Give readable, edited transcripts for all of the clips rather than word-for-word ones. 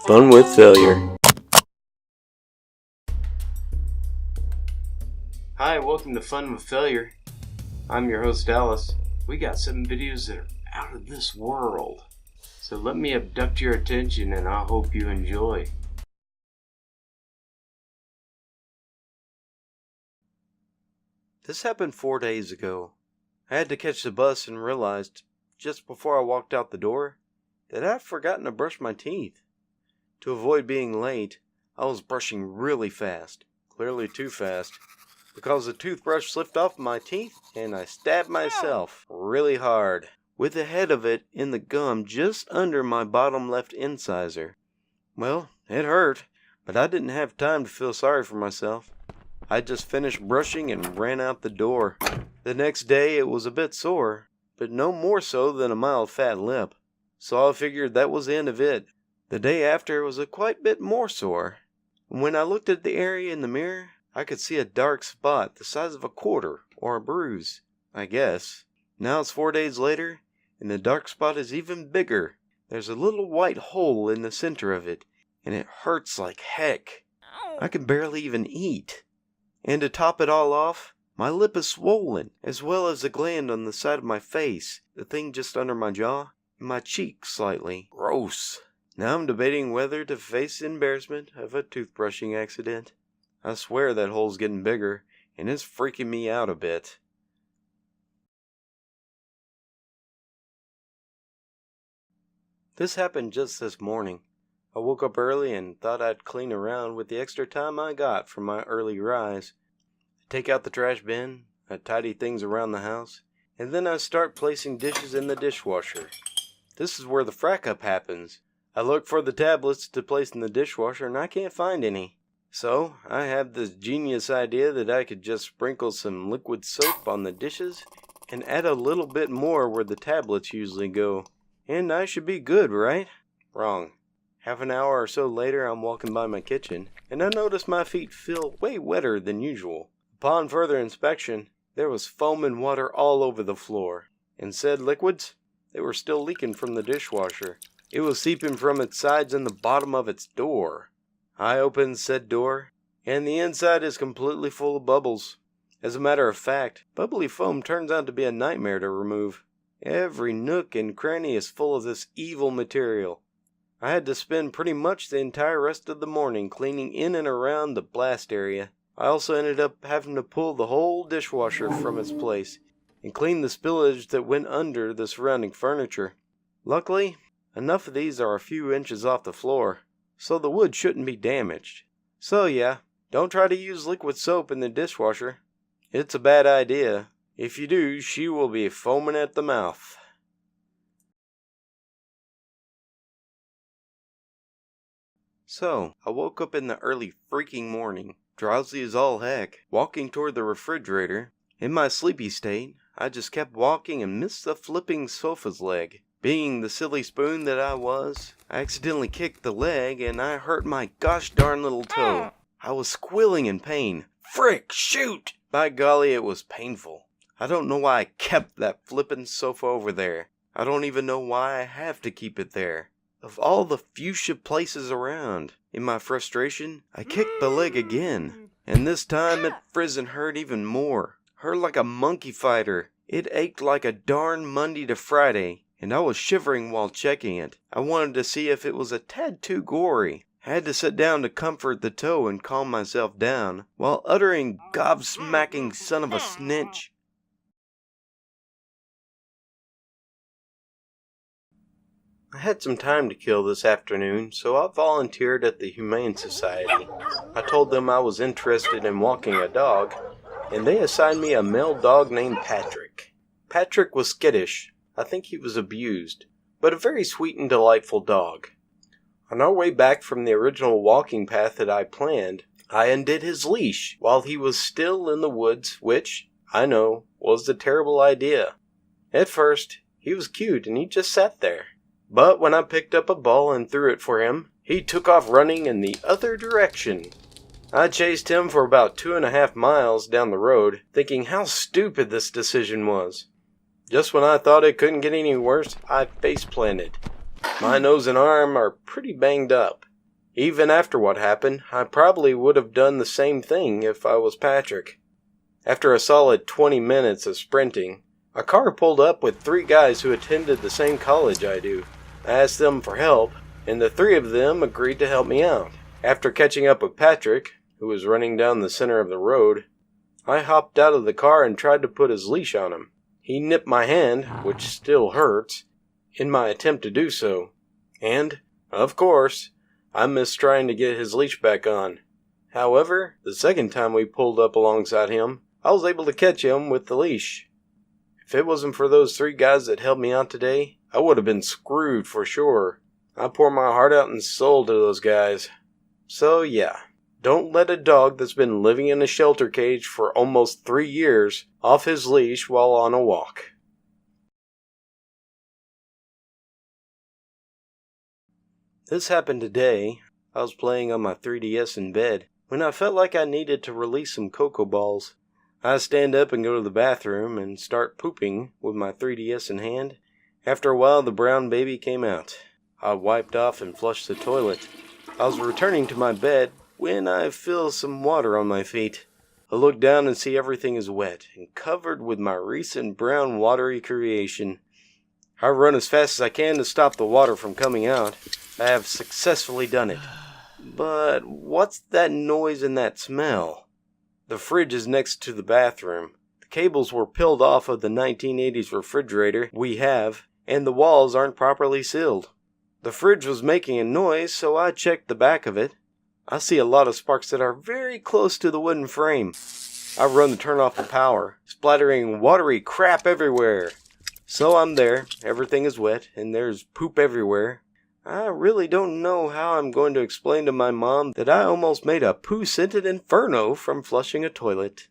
Fun with failure. Hi, welcome to Fun with Failure. I'm your host, Dallas. We got 7 videos that are out of this world. So let me abduct your attention and I hope you enjoy. This happened 4 days ago. I had to catch the bus and realized, just before I walked out the door, that I'd forgotten to brush my teeth. To avoid being late, I was brushing really fast, clearly too fast, because the toothbrush slipped off my teeth and I stabbed myself really hard, with the head of it in the gum just under my bottom left incisor. Well, it hurt, but I didn't have time to feel sorry for myself. I just finished brushing and ran out the door. The next day it was a bit sore, but no more so than a mild fat lip, so I figured that was the end of it. The day after it was a quite bit more sore. When I looked at the area in the mirror, I could see a dark spot the size of a quarter, or a bruise, I guess. Now it's 4 days later, and the dark spot is even bigger. There's a little white hole in the center of it, and it hurts like heck. I can barely even eat. And to top it all off, my lip is swollen, as well as a gland on the side of my face, the thing just under my jaw, and my cheek slightly. Gross. Now I'm debating whether to face the embarrassment of a toothbrushing accident. I swear that hole's getting bigger, and it's freaking me out a bit. This happened just this morning. I woke up early and thought I'd clean around with the extra time I got from my early rise. I take out the trash bin, I tidy things around the house, and then I start placing dishes in the dishwasher. This is where the frack up happens. I look for the tablets to place in the dishwasher and I can't find any. So I have this genius idea that I could just sprinkle some liquid soap on the dishes and add a little bit more where the tablets usually go. And I should be good, right? Wrong. Half an hour or so later, I'm walking by my kitchen, and I notice my feet feel way wetter than usual. Upon further inspection, there was foam and water all over the floor. And said liquids, they were still leaking from the dishwasher. It was seeping from its sides and the bottom of its door. I opened said door, and the inside is completely full of bubbles. As a matter of fact, bubbly foam turns out to be a nightmare to remove. Every nook and cranny is full of this evil material. I had to spend pretty much the entire rest of the morning cleaning in and around the blast area. I also ended up having to pull the whole dishwasher from its place and clean the spillage that went under the surrounding furniture. Luckily, enough of these are a few inches off the floor, so the wood shouldn't be damaged. So yeah, don't try to use liquid soap in the dishwasher. It's a bad idea. If you do, she will be foaming at the mouth. So, I woke up in the early freaking morning, drowsy as all heck, walking toward the refrigerator. In my sleepy state, I just kept walking and missed the flipping sofa's leg. Being the silly spoon that I was, I accidentally kicked the leg and I hurt my gosh darn little toe. I was squealing in pain. Frick, shoot! By golly, it was painful. I don't know why I kept that flippin' sofa over there. I don't even know why I have to keep it there. Of all the fuchsia places around, in my frustration, I kicked the leg again. And this time it frizzin' hurt even more. Hurt like a monkey fighter. It ached like a darn Monday to Friday, and I was shivering while checking it. I wanted to see if it was a tad too gory. I had to sit down to comfort the toe and calm myself down, while uttering gobsmacking son of a snitch. I had some time to kill this afternoon, so I volunteered at the Humane Society. I told them I was interested in walking a dog, and they assigned me a male dog named Patrick. Patrick was skittish. I think he was abused, but a very sweet and delightful dog. On our way back from the original walking path that I planned, I undid his leash while he was still in the woods, which, I know, was a terrible idea. At first, he was cute and he just sat there. But when I picked up a ball and threw it for him, he took off running in the other direction. I chased him for about 2.5 miles down the road, thinking how stupid this decision was. Just when I thought it couldn't get any worse, I face-planted. My nose and arm are pretty banged up. Even after what happened, I probably would have done the same thing if I was Patrick. After a solid 20 minutes of sprinting, a car pulled up with 3 guys who attended the same college I do. I asked them for help, and the 3 of them agreed to help me out. After catching up with Patrick, who was running down the center of the road, I hopped out of the car and tried to put his leash on him. He nipped my hand, which still hurts, in my attempt to do so. And, of course, I missed trying to get his leash back on. However, the second time we pulled up alongside him, I was able to catch him with the leash. If it wasn't for those 3 guys that helped me out today, I would have been screwed for sure. I pour my heart out and soul to those guys. So yeah, don't let a dog that's been living in a shelter cage for almost 3 years off his leash while on a walk. This happened today. I was playing on my 3DS in bed when I felt like I needed to release some cocoa balls. I stand up and go to the bathroom and start pooping with my 3DS in hand. After a while, the brown baby came out. I wiped off and flushed the toilet. I was returning to my bed when I feel some water on my feet. I look down and see everything is wet and covered with my recent brown watery creation. I run as fast as I can to stop the water from coming out. I have successfully done it. But what's that noise and that smell? The fridge is next to the bathroom. The cables were peeled off of the 1980s refrigerator we have, and the walls aren't properly sealed. The fridge was making a noise, so I checked the back of it. I see a lot of sparks that are very close to the wooden frame. I run to turn off the power, splattering watery crap everywhere. So I'm there, everything is wet, and there's poop everywhere. I really don't know how I'm going to explain to my mom that I almost made a poo-scented inferno from flushing a toilet.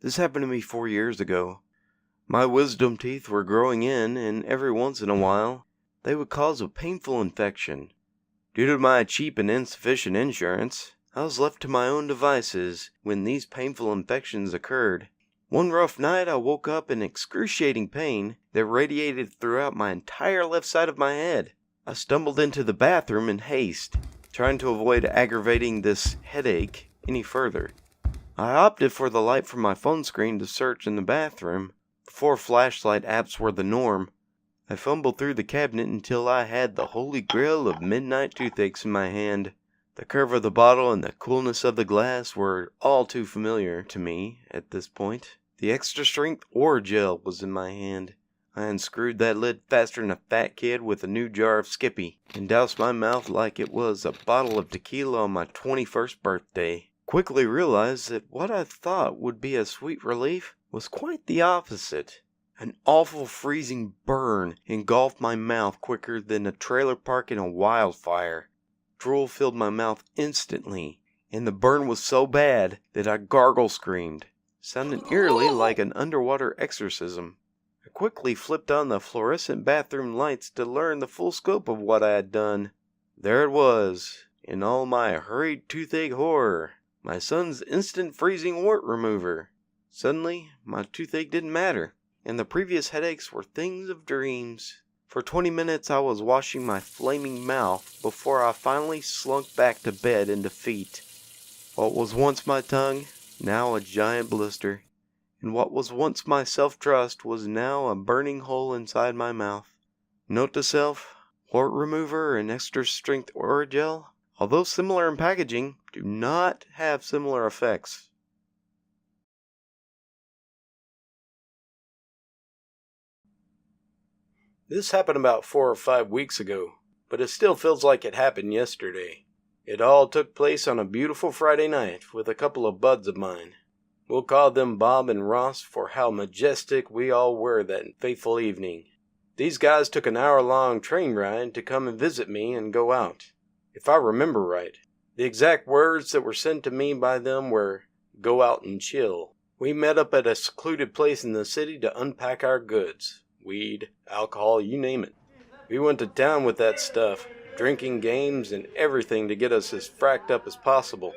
This happened to me 4 years ago. My wisdom teeth were growing in, and every once in a while, they would cause a painful infection. Due to my cheap and insufficient insurance, I was left to my own devices when these painful infections occurred. One rough night, I woke up in excruciating pain that radiated throughout my entire left side of my head. I stumbled into the bathroom in haste, trying to avoid aggravating this headache any further. I opted for the light from my phone screen to search in the bathroom. Before flashlight apps were the norm, I fumbled through the cabinet until I had the holy grail of midnight toothaches in my hand. The curve of the bottle and the coolness of the glass were all too familiar to me at this point. The extra strength Orajel was in my hand. I unscrewed that lid faster than a fat kid with a new jar of Skippy, and doused my mouth like it was a bottle of tequila on my 21st birthday. Quickly realized that what I thought would be a sweet relief was quite the opposite. An awful freezing burn engulfed my mouth quicker than a trailer park in a wildfire. Drool filled my mouth instantly, and the burn was so bad that I gargle screamed, sounding eerily like an underwater exorcism. I quickly flipped on the fluorescent bathroom lights to learn the full scope of what I had done. There it was, in all my hurried toothache horror, my son's instant freezing wart remover. Suddenly, my toothache didn't matter, and the previous headaches were things of dreams. For 20 minutes I was washing my flaming mouth before I finally slunk back to bed in defeat. What was once my tongue, now a giant blister, and what was once my self-trust was now a burning hole inside my mouth. Note to self, wart remover and extra strength Orajel, although similar in packaging, do not have similar effects. This happened about 4 or 5 weeks ago, but it still feels like it happened yesterday. It all took place on a beautiful Friday night with a couple of buds of mine. We'll call them Bob and Ross for how majestic we all were that fateful evening. These guys took an hour-long train ride to come and visit me and go out. If I remember right, the exact words that were sent to me by them were, "Go out and chill." We met up at a secluded place in the city to unpack our goods. Weed, alcohol, you name it. We went to town with that stuff, drinking games and everything to get us as fracked up as possible.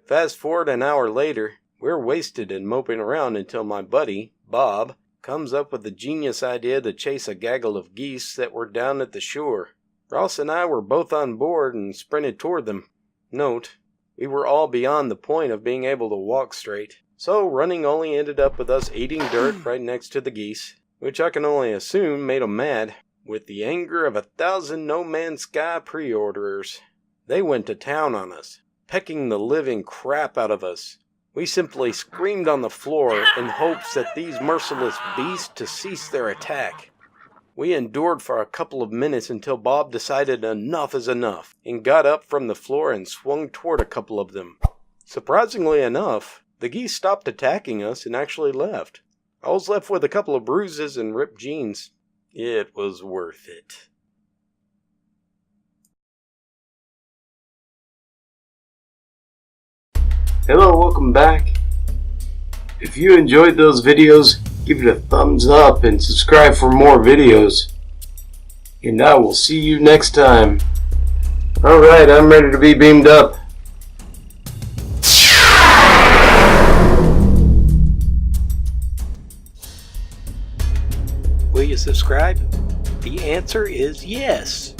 Fast forward an hour later, we're wasted and moping around until my buddy, Bob, comes up with the genius idea to chase a gaggle of geese that were down at the shore. Ross and I were both on board and sprinted toward them. Note, we were all beyond the point of being able to walk straight, so running only ended up with us eating dirt right next to the geese, which I can only assume made 'em mad, with the anger of 1,000 No Man's Sky pre-orderers. They went to town on us, pecking the living crap out of us. We simply screamed on the floor in hopes that these merciless beasts to cease their attack. We endured for a couple of minutes until Bob decided enough is enough, and got up from the floor and swung toward a couple of them. Surprisingly enough, the geese stopped attacking us and actually left. I was left with a couple of bruises and ripped jeans. It was worth it. Hello, welcome back. If you enjoyed those videos, give it a thumbs up and subscribe for more videos. And I will see you next time. Alright, I'm ready to be beamed up. Will you subscribe? The answer is yes.